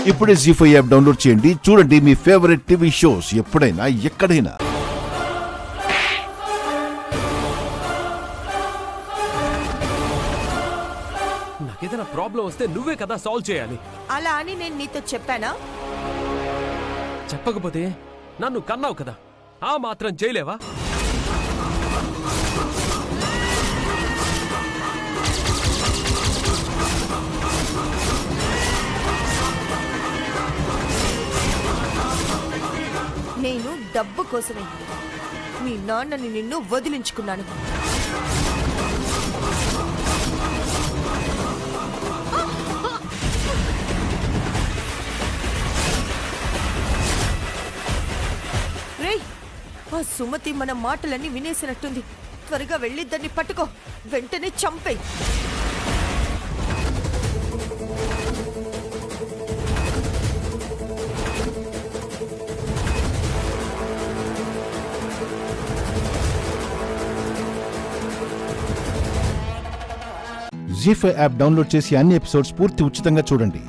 ఇప్పుడే జీ5 app download చేయండి. చూడండి మీ ఫేవరెట్ టీవీ షోస్ ఎప్పుడైనా ఎక్కడైనా. నాకేదైనా ప్రాబ్లం వస్తే నువ్వే కదా సాల్వ్ చేయాలి. అలా అని నేను నీతో చెప్పానా? చెప్పకపోతే నన్ను కన్నావు కదా, ఆ మాత్రం చేయలేవా? నేను డబ్బు కోసమే మీ నాన్నని నిన్ను వదిలించుకున్నాను. రేయ్, ఆ సుమతి మన మాటలన్నీ వినేసినట్టుంది. త్వరగా వెళ్ళి దాన్ని పట్టుకో, వెంటనే చంపేయ్. జీ5 యాప్ డౌన్లోడ్ చేసి అన్ని ఎపిసోడ్స్ పూర్తి ఉచితంగా చూడండి.